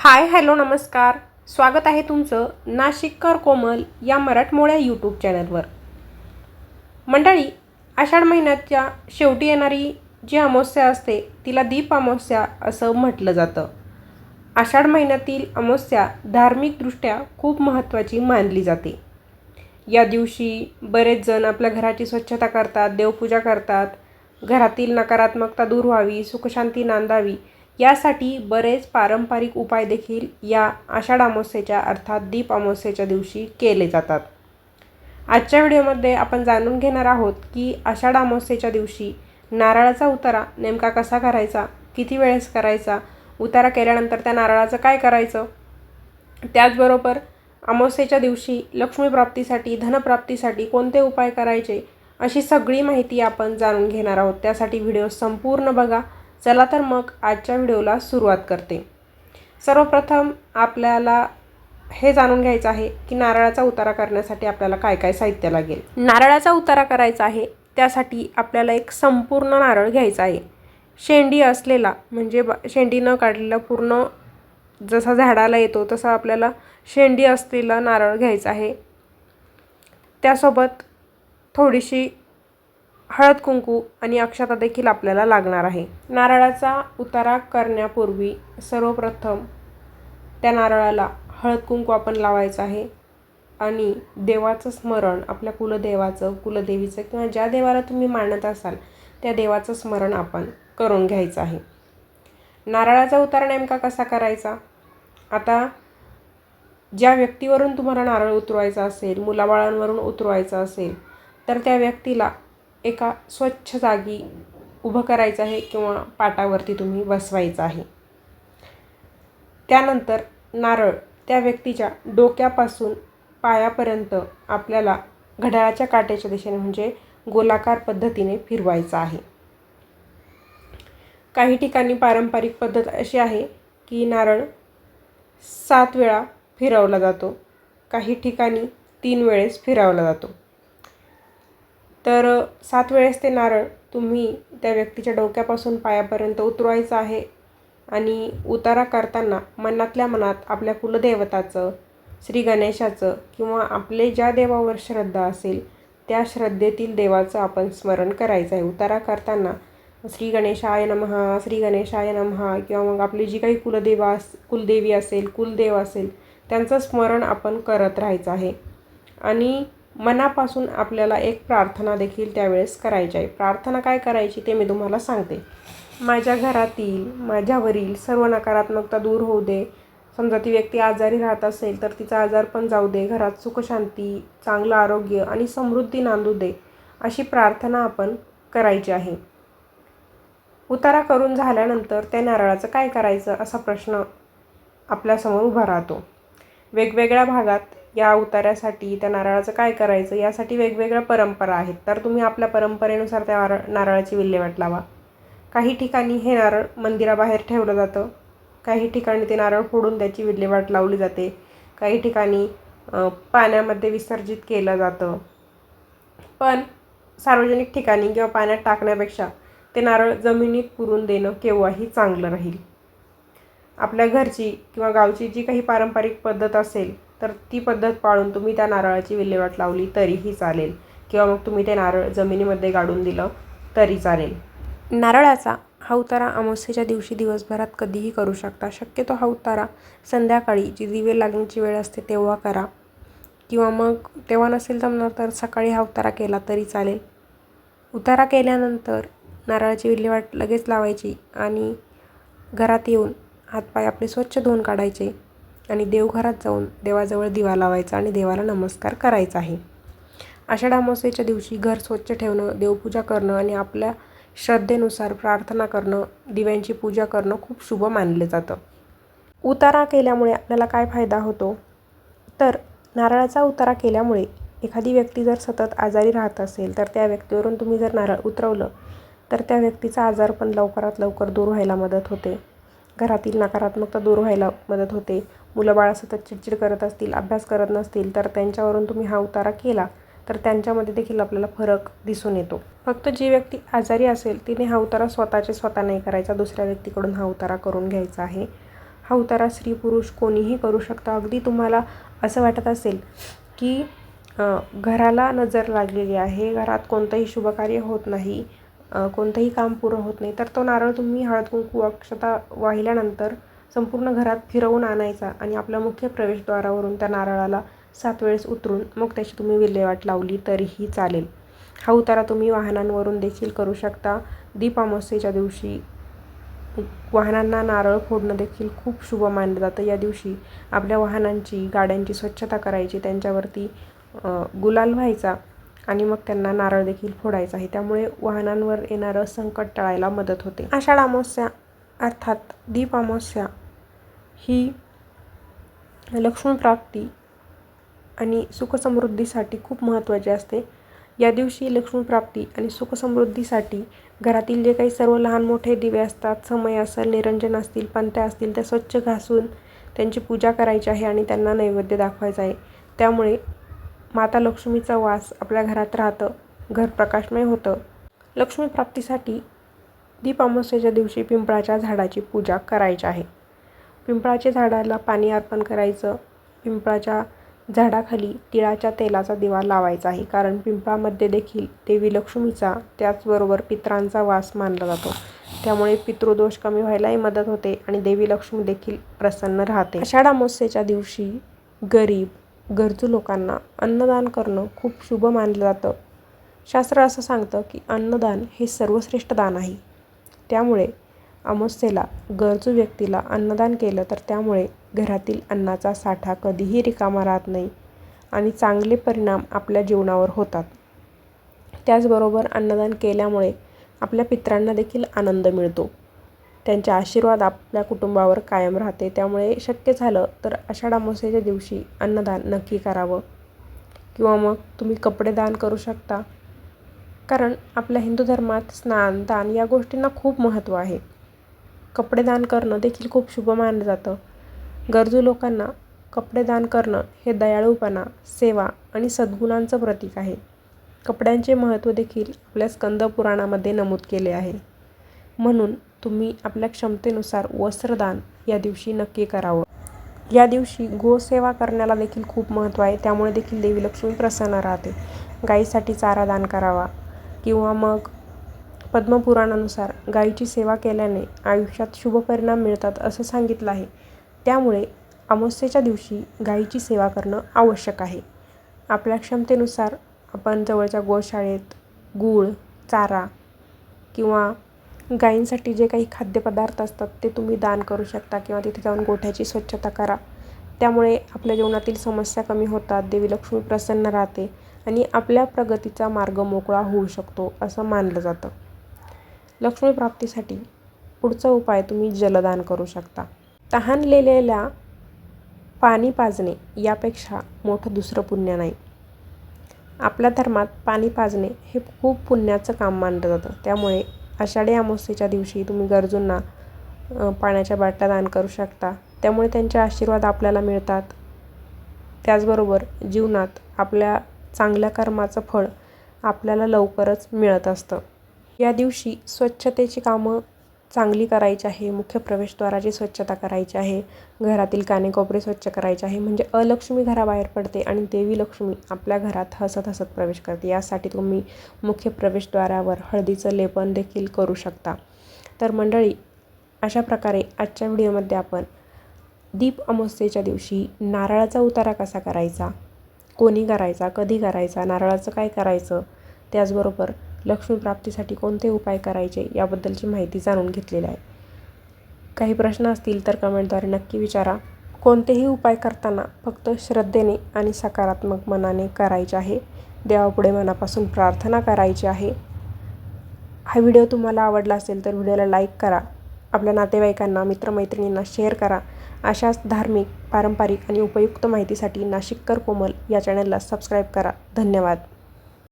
Hi hello नमस्कार. स्वागत आहे तुमचं नाशिककर कोमल या मराठमोळ्या यूट्यूब चॅनलवर. मंडळी, आषाढ महिन्याच्या शेवटी येणारी जी अमावस्या असते तिला दीप अमावस्या असं म्हटलं जातं. आषाढ महिन्यातील अमावस्या धार्मिकदृष्ट्या खूप महत्त्वाची मानली जाते. या दिवशी बरेच जण आपल्या घराची स्वच्छता करतात, देवपूजा करतात. घरातील नकारात्मकता दूर व्हावी, सुखशांती नांदावी यासाठी बरेच पारंपरिक उपाय देखील या आषाढ अमावस्येच्या अर्थात दीप अमावस्येच्या दिवशी केले जातात. आजच्या व्हिडिओमध्ये आपण जाणून घेणार आहोत की आषाढ अमावस्येच्या दिवशी नारळाचा उतारा नेमका कसा करायचा, किती वेळेस करायचा, उतारा केल्यानंतर त्या नारळाचं काय करायचं. त्याचबरोबर अमावस्येच्या दिवशी लक्ष्मीप्राप्तीसाठी, धनप्राप्तीसाठी कोणते उपाय करायचे अशी सगळी माहिती आपण जाणून घेणार आहोत. त्यासाठी व्हिडिओ संपूर्ण बघा. चला तर मग आजच्या व्हिडिओला सुरुवात करते. सर्वप्रथम आपल्याला हे जाणून घ्यायचं आहे की नारळाचा उतारा करण्यासाठी आपल्याला काय काय साहित्य लागेल. नारळाचा उतारा करायचा आहे त्यासाठी आपल्याला एक संपूर्ण नारळ घ्यायचा आहे. शेंडी असलेला म्हणजे शेंडी न काढलेला पूर्ण जसा झाडाला येतो तसा आपल्याला शेंडी असलेला नारळ घ्यायचा आहे. त्यासोबत थोडीशी हळद कुंकू आणि अक्षता देखील आपल्याला लागणार आहे. नारळाचा उतारा करण्यापूर्वी सर्वप्रथम त्या नारळाला हळद कुंकू आपण लावायचं आहे आणि देवाचं स्मरण, आपल्या कुलदेवाचं, कुलदेवीचं किंवा ज्या देवाला तुम्ही मानत असाल त्या देवाचं स्मरण आपण करून घ्यायचं आहे. नारळाचा उतारा नेमका कसा करायचा. आता ज्या व्यक्तीवरून तुम्हाला नारळ उतरवायचा असेल, मुलाबाळांवरून उतरवायचा असेल तर त्या व्यक्तीला एका स्वच्छ जागी उभं करायचं आहे किंवा पाटावरती तुम्ही बसवायचं आहे. त्यानंतर नारळ त्या व्यक्तीच्या डोक्यापासून पायापर्यंत आपल्याला घड्याळाच्या काट्याच्या दिशेने म्हणजे गोलाकार पद्धतीने फिरवायचं आहे. काही ठिकाणी पारंपरिक पद्धत अशी आहे की नारळ 7 वेळा फिरवला जातो, काही ठिकाणी 3 वेळेस फिरवला जातो. तर 7 वेळेस ते नारळ तुम्ही त्या व्यक्तीच्या डोक्यापासून पायापर्यंत उतरवायचं आहे आणि उतारा करताना मनातल्या मनात आपल्या कुलदेवताचं, श्री गणेशाचं किंवा आपले ज्या देवावर श्रद्धा असेल त्या श्रद्धेतील देवाचं आपण स्मरण करायचं आहे. उतारा करताना श्री गणेशाय नमः, श्री गणेशाय नमः किंवा मग आपली जी काही कुलदेवी असेल, कुलदेव असेल त्यांचं स्मरण आपण करत राहायचं आहे. आणि मनापासून आपल्याला एक प्रार्थना देखील त्यावेळेस करायची आहे. प्रार्थना काय करायची ते मी तुम्हाला सांगते. माझ्या घरातील, माझ्यावरील सर्व नकारात्मकता दूर होऊ दे. समजा ती व्यक्ती आजारी राहत असेल तर तिचा आजार पण जाऊ दे. घरात सुखशांती, चांगलं आरोग्य आणि समृद्धी नांदू दे अशी प्रार्थना आपण करायची आहे. उतारा करून झाल्यानंतर त्या नारळाचं काय करायचं असा प्रश्न आपल्यासमोर उभा राहतो. वेगवेगळ्या भागात या उतार्यासाठी त्या नारळाचं काय करायचं यासाठी वेगवेगळ्या परंपरा आहेत. तर तुम्ही आपल्या परंपरेनुसार त्या नारळाची विल्हेवाट लावा. काही ठिकाणी हे नारळ मंदिराबाहेर ठेवलं जातं, काही ठिकाणी ते नारळ फोडून त्याची विल्हेवाट लावली जाते, काही ठिकाणी पाण्यामध्ये विसर्जित केलं जातं. पण सार्वजनिक ठिकाणी किंवा पाण्यात टाकण्यापेक्षा ते नारळ जमिनीत पुरून देणं केव्हाही चांगलं राहील. आपल्या घरची किंवा गावची जी काही पारंपरिक पद्धत असेल तर ती पद्धत पाळून तुम्ही त्या नारळाची विल्हेवाट लावली तरीही चालेल किंवा मग तुम्ही ते नारळ जमिनीमध्ये गाडून दिलं तरी चालेल. नारळाचा हा उतारा अमावस्येच्या दिवशी दिवसभरात कधीही करू शकता. शक्यतो हा उतारा संध्याकाळी जी दिवे लागण्याची वेळ असते तेव्हा करा किंवा मग तेव्हा नसेल जमणार तर सकाळी हा उतारा केला तरी चालेल. उतारा केल्यानंतर नारळाची विल्हेवाट लगेच लावायची आणि घरात येऊन हातपाय आपले स्वच्छ धुवून काढायचे आणि देवघरात जाऊन देवाजवळ दिवा लावायचा आणि देवाला नमस्कार करायचा आहे. आषाढ अमावस्येच्या दिवशी घर स्वच्छ ठेवणं, देवपूजा करणं आणि आपल्या श्रद्धेनुसार प्रार्थना करणं, दिव्यांची पूजा करणं खूप शुभ मानले जातं. उतारा केल्यामुळे आपल्याला काय फायदा होतो तर नारळाचा उतारा केल्यामुळे एखादी व्यक्ती जर सतत आजारी राहत असेल तर त्या व्यक्तीवरून तुम्ही जर नारळ उतरवलं तर त्या व्यक्तीचा आजार पण लवकरात लवकर दूर व्हायला मदत होते. घरातील नकारात्मकता दूर व्हायला मदत होते. मुलं बाळं सतत चिडचिड करत असतील, अभ्यास करत नसतील तर त्यांच्यावरून तुम्ही हा उतारा केला तर त्यांच्यामध्ये देखील आपल्याला फरक दिसून येतो. फक्त जी व्यक्ती आजारी असेल तिने हा उतारा स्वतः नाही करायचा, दुसऱ्या व्यक्तीकडून हा उतारा करून घ्यायचा आहे. हा उतारा स्त्री पुरुष कोणीही करू शकतं. अगदी तुम्हाला असं वाटत असेल की घराला नजर लागलेली आहे, घरात कोणतंही शुभकार्य होत नाही, कोणतंही काम पुरं होत नाही, तर तो नारळ तुम्ही हळद कुंकू अक्षता वाहिल्यानंतर संपूर्ण घरात फिरवून आणायचा आणि आपल्या मुख्य प्रवेशद्वारावरून त्या नारळाला 7 वेळेस उतरून मग त्याची तुम्ही विल्हेवाट लावली तरीही चालेल. हा उतारा तुम्ही वाहनांवरून देखील करू शकता. दीप अमावस्येच्या दिवशी वाहनांना नारळ फोडणं देखील खूप शुभ मानलं जातं. या दिवशी आपल्या वाहनांची, गाड्यांची स्वच्छता करायची, त्यांच्यावरती गुलाल व्हायचा आणि मग त्यांना नारळ देखील फोडायचा आहे. त्यामुळे वाहनांवर येणारं संकट टाळायला मदत होते. आषाढ अमावस्या अर्थात दीप अमावस्या ही लक्ष्मीप्राप्ती आणि सुखसमृद्धीसाठी खूप महत्त्वाची असते. या दिवशी लक्ष्मीप्राप्ती आणि सुखसमृद्धीसाठी घरातील जे काही सर्व लहान मोठे दिवे असतात, समय असेल, निरंजन असतील, पंत्या असतील, त्या स्वच्छ घासून त्यांची पूजा करायची आहे आणि त्यांना नैवेद्य दाखवायचा आहे. त्यामुळे माता लक्ष्मीचा वास आपल्या घरात राहतं, घर प्रकाशमय होतं. लक्ष्मीप्राप्तीसाठी दीप अमावस्येच्या दिवशी पिंपळाच्या झाडाची पूजा करायची आहे. पिंपळाच्या झाडाला पाणी अर्पण करायचं. पिंपळाच्या झाडाखाली तिळाच्या तेलाचा दिवा लावायचा आहे, कारण पिंपळामध्ये देखील देवी लक्ष्मीचा त्याचबरोबर पितरांचा वास मानला जातो. त्यामुळे पितृदोष कमी व्हायलाही मदत होते आणि देवी लक्ष्मी देखील प्रसन्न राहते. आषाढ अमावस्येच्या दिवशी गरीब, गरजू लोकांना अन्नदान करणं खूप शुभ मानलं जातं. शास्त्र असं सांगतं की अन्नदान हे सर्वश्रेष्ठ दान आहे. त्यामुळे अमावस्येला गरजू व्यक्तीला अन्नदान केलं तर त्यामुळे घरातील अन्नाचा साठा कधीही रिकामा राहत नाही आणि चांगले परिणाम आपल्या जीवनावर होतात. त्याचबरोबर अन्नदान केल्यामुळे आपल्या पितरांना देखील आनंद मिळतो. त्यांचे आशीर्वाद आपल्या कुटुंबावर कायम राहते. त्यामुळे शक्य झालं तर आषाढ अमावस्येच्या दिवशी अन्नदान नक्की करावं. किंवा मग तुम्ही कपडे दान करू शकता, कारण आपल्या हिंदू धर्मात स्नान, दान या गोष्टींना खूप महत्त्व आहे. कपडे दान करणं देखील खूप शुभ मानलं जातं. गरजू लोकांना कपडे दान करणं हे दयाळूपणा, सेवा आणि सद्गुणांचं प्रतीक आहे. कपड्यांचे महत्त्व देखील आपल्या स्कंद पुराणामध्ये नमूद केले आहे. म्हणून तुम्ही आपल्या क्षमतेनुसार वस्त्रदान या दिवशी नक्की करावं. या दिवशी गोसेवा करण्याला देखील खूप महत्त्व आहे. त्यामुळे देखील देवी लक्ष्मी प्रसन्न राहते. गायीसाठी चारा दान करावा किंवा मग पद्मपुराणानुसार गायीची सेवा केल्याने आयुष्यात शुभ परिणाम मिळतात असं सांगितलं आहे. त्यामुळे अमावस्येच्या दिवशी गायीची सेवा करणं आवश्यक आहे. आपल्या क्षमतेनुसार आपण जवळच्या गोशाळेत गूळ, चारा किंवा गायींसाठी जे काही खाद्यपदार्थ असतात ते तुम्ही दान करू शकता किंवा तिथे जाऊन गोठ्याची स्वच्छता करा. त्यामुळे आपल्या जीवनातील समस्या कमी होतात, देवी लक्ष्मी प्रसन्न राहते आणि आपल्या प्रगतीचा मार्ग मोकळा होऊ शकतो असं मानलं जातं. लक्ष्मीप्राप्तीसाठी पुढचा उपाय तुम्ही जलदान करू शकता. तहानलेल्या पाणी पाजणे यापेक्षा मोठं दुसरं पुण्य नाही. आपल्या धर्मात पाणी पाजणे हे खूप पुण्याचं काम मानलं जातं. त्यामुळे आषाढी अमावस्येच्या दिवशी तुम्ही गरजूंना पाण्याच्या बाटल्या दान करू शकता. त्यामुळे त्यांचे आशीर्वाद आपल्याला मिळतात. त्याचबरोबर जीवनात आपल्या चांगल्या कर्माचं फळ आपल्याला लवकरच मिळत असतं. या दिवशी स्वच्छतेची कामं चांगली करायची आहे. मुख्य प्रवेशद्वाराची स्वच्छता करायची आहे. घरातील कानेकोपरे स्वच्छ करायचे आहे. म्हणजे अलक्ष्मी घराबाहेर पडते आणि देवी लक्ष्मी आपल्या घरात हसत हसत प्रवेश करते. यासाठी तुम्ही मुख्य प्रवेशद्वारावर हळदीचं लेपन देखील करू शकता. तर मंडळी, अशा प्रकारे आजच्या व्हिडिओमध्ये आपण दीप अमावस्येच्या दिवशी नारळाचा उतारा कसा करायचा, कोणी करायचा, कधी करायचा, नारळाचं काय करायचं, त्याचबरोबर लक्ष्मीप्राप्तीसाठी कोणते उपाय करायचे याबद्दलची माहिती जाणून घेतलेली आहे. काही प्रश्न असतील तर कमेंटद्वारे नक्की विचारा. कोणतेही उपाय करताना फक्त श्रद्धेने आणि सकारात्मक मनाने करायचे आहे. देवापुढे मनापासून प्रार्थना करायची आहे. हा व्हिडिओ तुम्हाला आवडला असेल तर व्हिडिओला लाईक करा. आपल्या नातेवाईकांना, मित्रमैत्रिणींना शेअर करा. अशाच धार्मिक, पारंपरिक आणि उपयुक्त माहितीसाठी नाशिककर कोमल या चॅनलला सबस्क्राईब करा. धन्यवाद.